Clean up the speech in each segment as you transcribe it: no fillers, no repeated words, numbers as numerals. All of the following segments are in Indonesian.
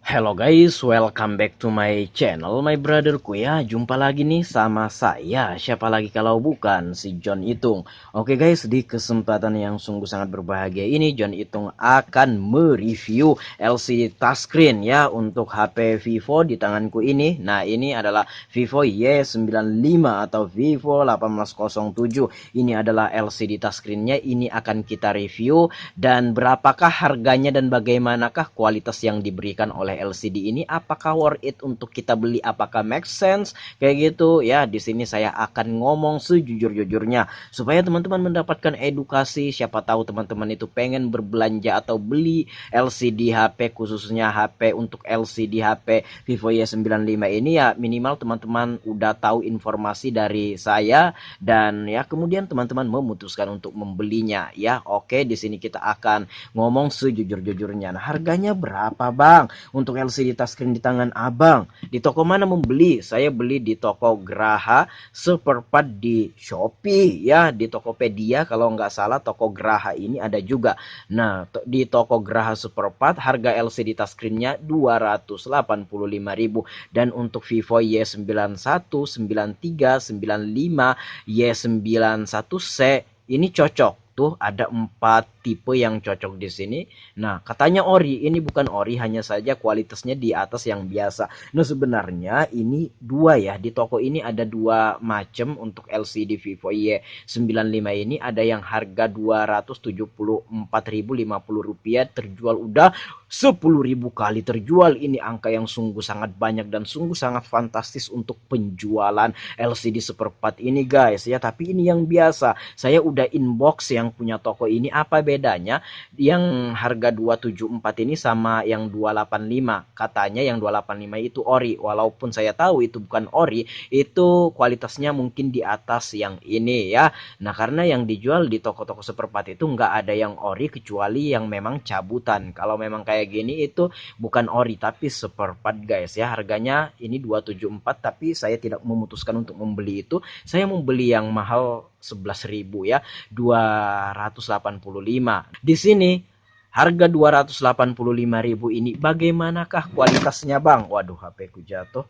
Hello guys, welcome back to my channel, my brotherku ya. Jumpa lagi nih sama saya. Siapa lagi kalau bukan si John Itung. Oke guys, di kesempatan yang sungguh sangat berbahagia ini, John Itung akan mereview LCD touchscreen ya untuk HP Vivo di tanganku ini. Nah, ini adalah Vivo Y95 atau Vivo 1807. Ini adalah LCD touchscreennya. Ini akan kita review dan berapakah harganya dan bagaimanakah kualitas yang diberikan oleh LCD ini, apakah worth it untuk kita beli, apakah make sense kayak gitu ya. Di sini saya akan ngomong sejujur-jujurnya supaya teman-teman mendapatkan edukasi. Siapa tahu teman-teman itu pengen berbelanja atau beli LCD HP, khususnya HP untuk LCD HP Vivo Y95 ini ya, minimal teman-teman udah tahu informasi dari saya dan ya kemudian teman-teman memutuskan untuk membelinya ya. Oke, di sini kita akan ngomong sejujur-jujurnya. Nah, harganya berapa, Bang? Untuk LCD touchscreen di tangan Abang. Di toko mana membeli? Saya beli di toko Graha Seperpat di Shopee ya, di Tokopedia kalau nggak salah. Toko Graha ini ada juga. Nah, di toko Graha Seperpat harga LCD touchscreen-nya 285.000 dan untuk Vivo Y91, 93, 95, Y91C ini cocok. Tuh ada 4 tipe yang cocok di sini. Nah, katanya ori, ini bukan ori, hanya saja kualitasnya di atas yang biasa. Nah, sebenarnya ini dua ya. Di toko ini ada dua macam untuk LCD Vivo Y95 ini. Ada yang harga Rp274.050 terjual udah 10.000 kali terjual. Ini angka yang sungguh sangat banyak dan sungguh sangat fantastis untuk penjualan LCD seperempat ini guys ya. Tapi ini yang biasa. Saya udah inbox yang punya toko ini, apa bedanya yang harga 274 ini sama yang 285. Katanya yang 285 itu ori, walaupun saya tahu itu bukan ori, itu kualitasnya mungkin di atas yang ini ya. Nah, karena yang dijual di toko-toko seperempat itu nggak ada yang ori kecuali yang memang cabutan. Kalau memang kayak gini itu bukan ori tapi seperempat guys ya. Harganya ini 274 tapi saya tidak memutuskan untuk membeli itu. Saya membeli yang mahal 11.000 ya, 285. Di sini harga 285.000 ini bagaimanakah kualitasnya, Bang? Waduh, HP ku jatuh.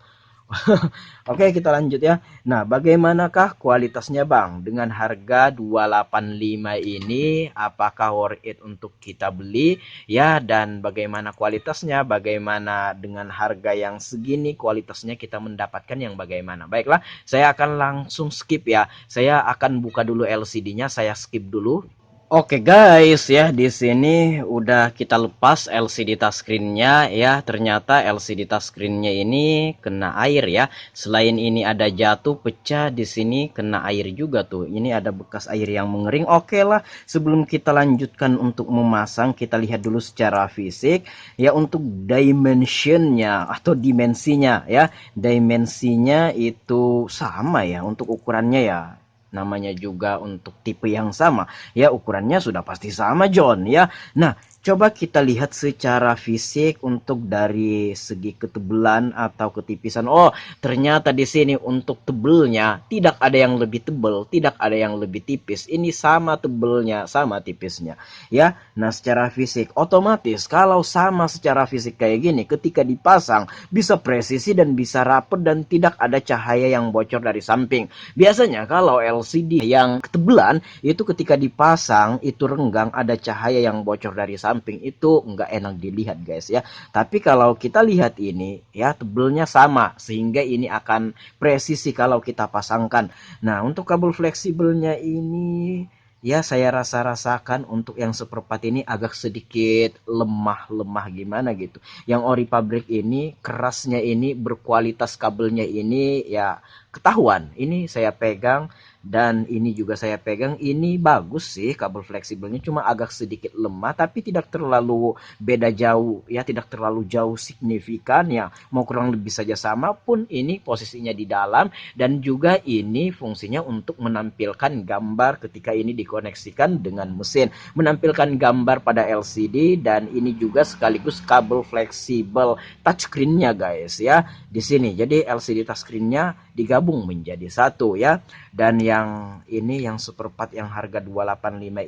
Oke, kita lanjut ya. Nah, bagaimanakah kualitasnya, Bang? Dengan harga 285 ini, apakah worth it untuk kita beli? Ya, dan bagaimana kualitasnya? Bagaimana dengan harga yang segini, kualitasnya kita mendapatkan yang bagaimana? Baiklah, saya akan langsung skip ya. Saya akan buka dulu LCD-nya, saya skip dulu. Oke guys ya, di sini udah kita lepas LCD touchscreen-nya ya. Ternyata LCD touchscreen-nya ini kena air ya. Selain ini ada jatuh, pecah, di sini kena air juga tuh. Ini ada bekas air yang mengering. Oke lah, sebelum kita lanjutkan untuk memasang, kita lihat dulu secara fisik ya untuk dimensionnya atau dimensinya ya. Dimensinya itu sama ya untuk ukurannya ya. Namanya juga untuk tipe yang sama ya, ukurannya sudah pasti sama John ya. Nah, coba kita lihat secara fisik untuk dari segi ketebalan atau ketipisan. Oh, ternyata di sini untuk tebelnya tidak ada yang lebih tebel, tidak ada yang lebih tipis. Ini sama tebelnya, sama tipisnya ya. Nah, secara fisik otomatis kalau sama secara fisik kayak gini, ketika dipasang bisa presisi dan bisa rapet dan tidak ada cahaya yang bocor dari samping. Biasanya kalau LCD yang ketebelan itu ketika dipasang itu renggang, ada cahaya yang bocor dari samping, itu nggak enak dilihat guys ya. Tapi kalau kita lihat ini ya, tebelnya sama sehingga ini akan presisi kalau kita pasangkan. Nah, untuk kabel fleksibelnya ini ya saya rasakan untuk yang seperempat ini agak sedikit lemah-lemah gimana gitu. Yang ori pabrik ini kerasnya, ini berkualitas kabelnya ini ya ketahuan. Ini saya pegang dan ini juga saya pegang, ini bagus sih kabel fleksibelnya, cuma agak sedikit lemah tapi tidak terlalu beda jauh ya, tidak terlalu jauh signifikan ya, mau kurang lebih saja sama. Pun ini posisinya di dalam dan juga ini fungsinya untuk menampilkan gambar ketika ini dikoneksikan dengan mesin, menampilkan gambar pada LCD. Dan ini juga sekaligus kabel fleksibel touchscreen-nya guys ya di sini. Jadi LCD touchscreen-nya digabung menjadi satu ya. Dan yang ini, yang seperempat yang harga 285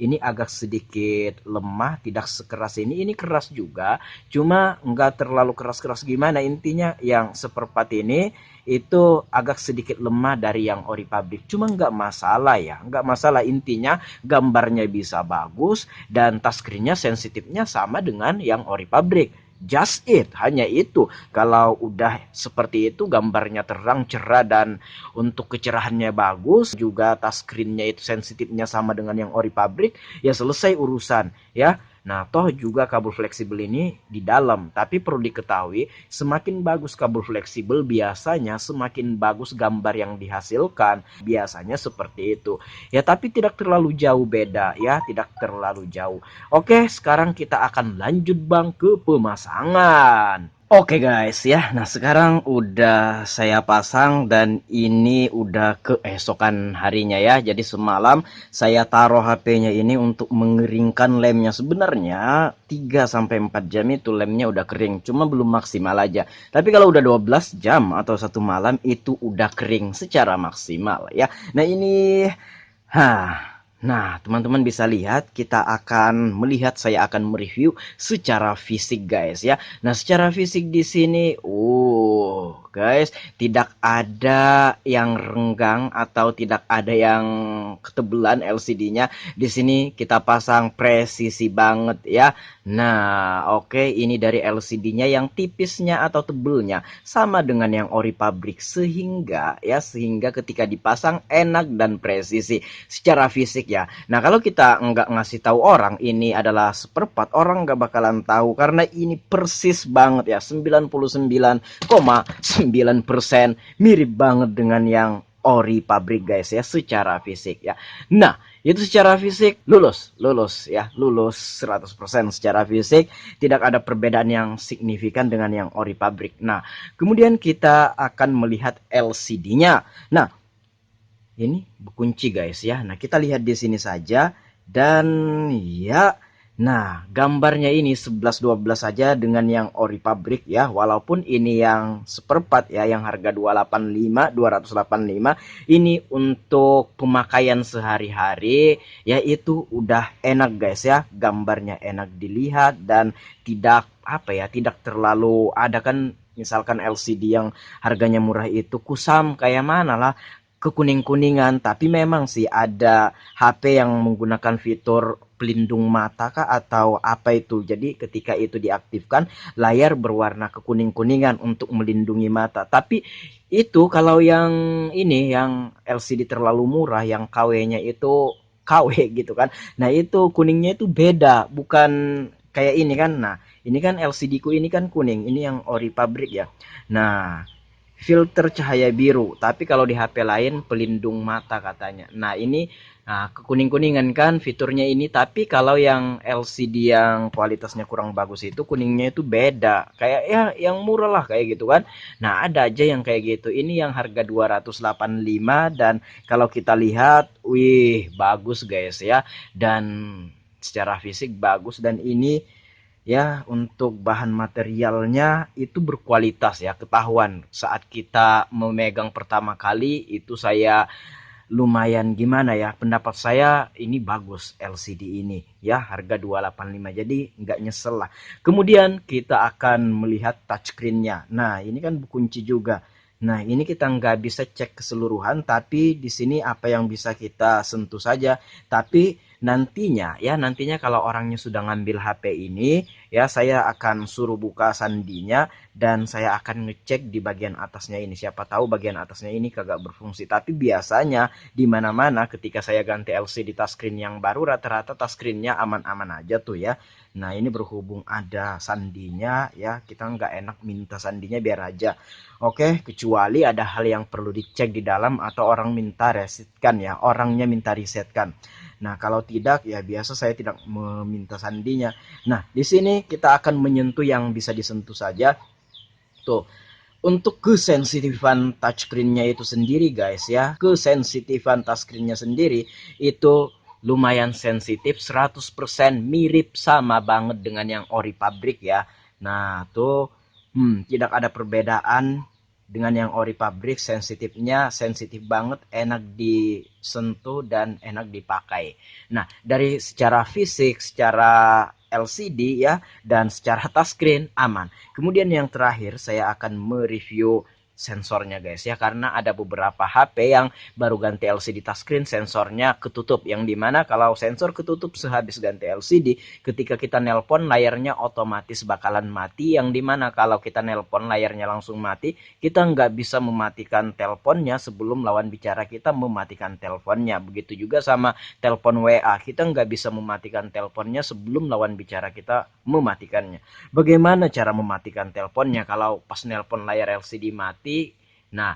ini agak sedikit lemah, tidak sekeras ini. Ini keras juga, cuma nggak terlalu keras-keras gimana. Intinya yang seperempat ini itu agak sedikit lemah dari yang ori pabrik. Cuma nggak masalah ya, nggak masalah. Intinya gambarnya bisa bagus dan touchscreen-nya sensitifnya sama dengan yang ori pabrik. Just it, hanya itu. Kalau udah seperti itu, gambarnya terang, cerah, dan untuk kecerahannya bagus, juga touchscreen-nya itu sensitifnya sama dengan yang ori pabrik, ya selesai urusan ya. Nah, toh juga kabel fleksibel ini di dalam, tapi perlu diketahui, semakin bagus kabel fleksibel biasanya semakin bagus gambar yang dihasilkan. Biasanya seperti itu. Ya, tapi tidak terlalu jauh beda ya, tidak terlalu jauh. Oke, sekarang kita akan lanjut Bang ke pemasangan. Oke guys ya, nah sekarang udah saya pasang dan ini udah keesokan harinya ya. Jadi semalam saya taruh HP-nya ini untuk mengeringkan lemnya. Sebenarnya 3 sampai 4 jam itu lemnya udah kering, cuma belum maksimal aja. Tapi kalau udah 12 jam atau 1 malam itu udah kering secara maksimal ya. Nah ini, nah, teman-teman bisa lihat, kita akan melihat, saya akan mereview secara fisik guys ya. Nah, secara fisik di sini, guys, tidak ada yang renggang atau tidak ada yang ketebelan LCD-nya. Di sini kita pasang presisi banget ya. Nah, oke, ini dari LCD-nya yang tipisnya atau tebelnya sama dengan yang ori pabrik, sehingga ketika dipasang enak dan presisi secara fisik ya. Nah, kalau kita nggak ngasih tahu orang ini adalah seperempat, orang nggak bakalan tahu karena ini persis banget ya, 99,9% mirip banget dengan yang ori pabrik guys ya, secara fisik ya. Nah, itu secara fisik lulus ya, lulus 100% secara fisik, tidak ada perbedaan yang signifikan dengan yang ori pabrik. Nah, kemudian kita akan melihat LCD-nya. Nah, ini berkunci guys ya. Nah, kita lihat di sini saja dan ya, nah gambarnya ini 11-12 saja dengan yang ori pabrik ya. Walaupun ini yang seperempat ya, yang harga 285 ini untuk pemakaian sehari-hari ya, itu udah enak guys ya. Gambarnya enak dilihat dan tidak tidak terlalu ada kan, misalkan LCD yang harganya murah itu kusam kayak mana lah, kekuning-kuningan. Tapi memang sih ada HP yang menggunakan fitur pelindung mata kah atau apa itu. Jadi ketika itu diaktifkan, layar berwarna kekuning-kuningan untuk melindungi mata. Tapi itu kalau yang ini, yang LCD terlalu murah, yang KW-nya itu KW gitu kan. Nah, itu kuningnya itu beda, bukan kayak ini kan. Nah, ini kan LCD ku ini kan kuning, ini yang ori pabrik ya. Nah, filter cahaya biru, tapi kalau di HP lain pelindung mata katanya. Nah, ini kekuning-kuningan kan fiturnya ini, tapi kalau yang LCD yang kualitasnya kurang bagus itu kuningnya itu beda. Kayak ya yang murah lah kayak gitu kan. Nah, ada aja yang kayak gitu. Ini yang harga 285 dan kalau kita lihat, wih, bagus guys ya. Dan secara fisik bagus, dan ini ya untuk bahan materialnya itu berkualitas ya, ketahuan saat kita memegang pertama kali itu. Saya lumayan gimana ya, pendapat saya ini bagus LCD ini ya, harga 285, jadi nggak nyesel lah. Kemudian kita akan melihat touchscreen-nya. Nah, ini kan kunci juga. Nah, ini kita nggak bisa cek keseluruhan, tapi di sini apa yang bisa kita sentuh saja. Tapi nantinya kalau orangnya sudah ngambil HP ini ya, saya akan suruh buka sandinya dan saya akan ngecek di bagian atasnya ini. Siapa tahu bagian atasnya ini kagak berfungsi. Tapi biasanya di mana-mana ketika saya ganti LCD touchscreen yang baru, rata-rata touchscreen-nya aman-aman aja tuh ya. Nah, ini berhubung ada sandinya ya, kita nggak enak minta sandinya, biar aja. Oke, kecuali ada hal yang perlu dicek di dalam atau orang minta resetkan ya, orangnya minta resetkan. Nah, kalau tidak ya biasa saya tidak meminta sandinya. Nah, di sini kita akan menyentuh yang bisa disentuh saja. Tuh, untuk kesensitifan touchscreen-nya itu sendiri guys ya, kesensitifan touchscreen-nya sendiri itu lumayan sensitif, 100% mirip sama banget dengan yang ori pabrik ya. Nah, tuh tidak ada perbedaan dengan yang ori pabrik, sensitifnya sensitif banget, enak disentuh dan enak dipakai. Nah, dari secara fisik, secara LCD ya, dan secara touchscreen aman. Kemudian yang terakhir saya akan mereview sensornya guys ya, karena ada beberapa HP yang baru ganti LCD touchscreen sensornya ketutup, yang dimana kalau sensor ketutup sehabis ganti LCD, ketika kita nelpon layarnya otomatis bakalan mati, yang dimana kalau kita nelpon layarnya langsung mati, kita nggak bisa mematikan teleponnya sebelum lawan bicara kita mematikan teleponnya. Begitu juga sama telepon WA, kita nggak bisa mematikan teleponnya sebelum lawan bicara kita mematikannya. Bagaimana cara mematikan teleponnya kalau pas nelpon layar LCD mati? Nah,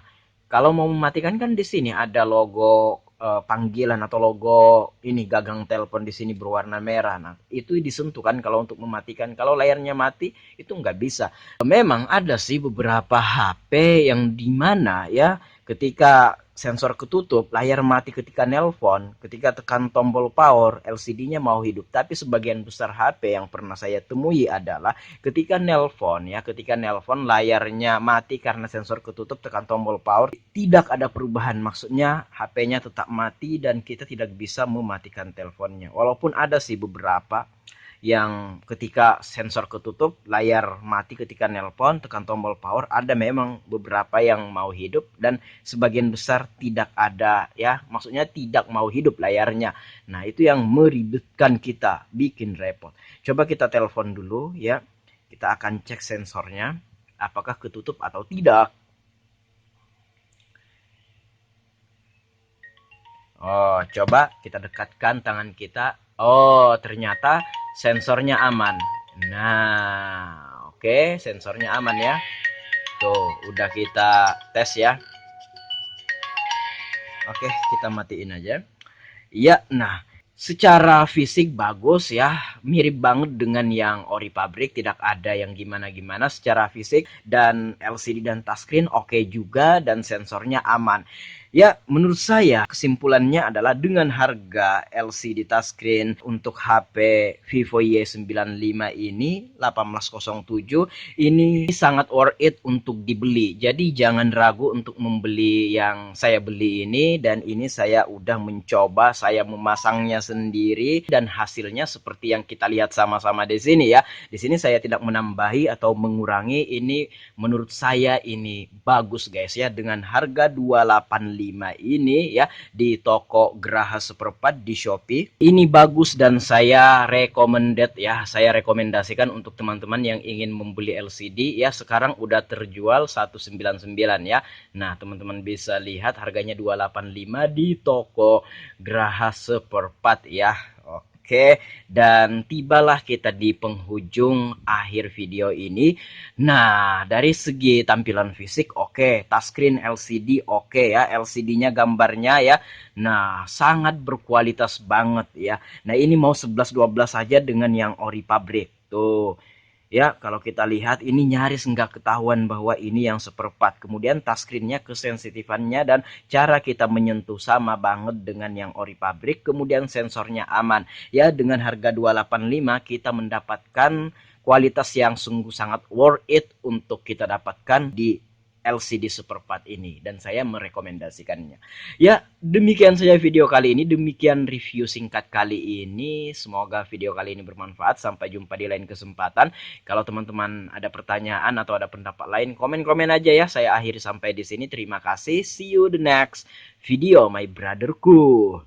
kalau mau mematikan kan di sini ada logo panggilan atau logo ini gagang telepon di sini berwarna merah. Nah, itu disentuh kan kalau untuk mematikan. Kalau layarnya mati itu nggak bisa. Memang ada sih beberapa HP yang dimana ya ketika sensor ketutup, layar mati ketika nelpon, ketika tekan tombol power, LCD-nya mau hidup. Tapi sebagian besar HP yang pernah saya temui adalah ketika nelpon ya, ketika nelpon layarnya mati karena sensor ketutup, tekan tombol power, tidak ada perubahan. Maksudnya HP-nya tetap mati dan kita tidak bisa mematikan teleponnya. Walaupun ada sih beberapa yang ketika sensor ketutup, layar mati ketika nelpon, tekan tombol power, ada memang beberapa yang mau hidup dan sebagian besar tidak ada ya, maksudnya tidak mau hidup layarnya. Nah, itu yang meribetkan kita, bikin repot. Coba kita telepon dulu ya, kita akan cek sensornya apakah ketutup atau tidak. Oh, coba kita dekatkan tangan kita. Oh, ternyata sensornya aman. Nah, oke, sensornya aman ya. Tuh, udah kita tes ya. Oke, kita matiin aja. Iya, nah, secara fisik bagus ya, mirip banget dengan yang ori pabrik, tidak ada yang gimana-gimana secara fisik, dan LCD dan touchscreen oke juga, dan sensornya aman. Ya, menurut saya kesimpulannya adalah dengan harga LCD touchscreen untuk HP Vivo Y95 ini 1807 ini sangat worth it untuk dibeli. Jadi jangan ragu untuk membeli yang saya beli ini, dan ini saya udah mencoba, saya memasangnya sendiri dan hasilnya seperti yang kita lihat sama-sama di sini ya. Di sini saya tidak menambahi atau mengurangi, ini menurut saya ini bagus guys ya, dengan harga 285 ini ya di toko Graha Seperempat di Shopee. Ini bagus dan saya recommended ya, saya rekomendasikan untuk teman-teman yang ingin membeli LCD ya. Sekarang udah terjual 199 ya. Nah, teman-teman bisa lihat harganya 285 di toko Graha Seperempat ya. Oke, dan tibalah kita di penghujung akhir video ini. Nah, dari segi tampilan fisik oke, touchscreen LCD oke ya, LCD-nya gambarnya ya. Nah, sangat berkualitas banget ya. Nah, ini mau 11-12 saja dengan yang ori pabrik. Tuh. Ya, kalau kita lihat ini nyaris nggak ketahuan bahwa ini yang seperempat. Kemudian touchscreen-nya, kesensitifannya dan cara kita menyentuh sama banget dengan yang ori pabrik. Kemudian sensornya aman. Ya, dengan harga 285 kita mendapatkan kualitas yang sungguh sangat worth it untuk kita dapatkan di LCD seperempat ini, dan saya merekomendasikannya. Ya, demikian saja video kali ini, demikian review singkat kali ini. Semoga video kali ini bermanfaat. Sampai jumpa di lain kesempatan. Kalau teman-teman ada pertanyaan atau ada pendapat lain, komen-komen aja ya. Saya akhiri sampai di sini. Terima kasih. See you the next video, my brotherku.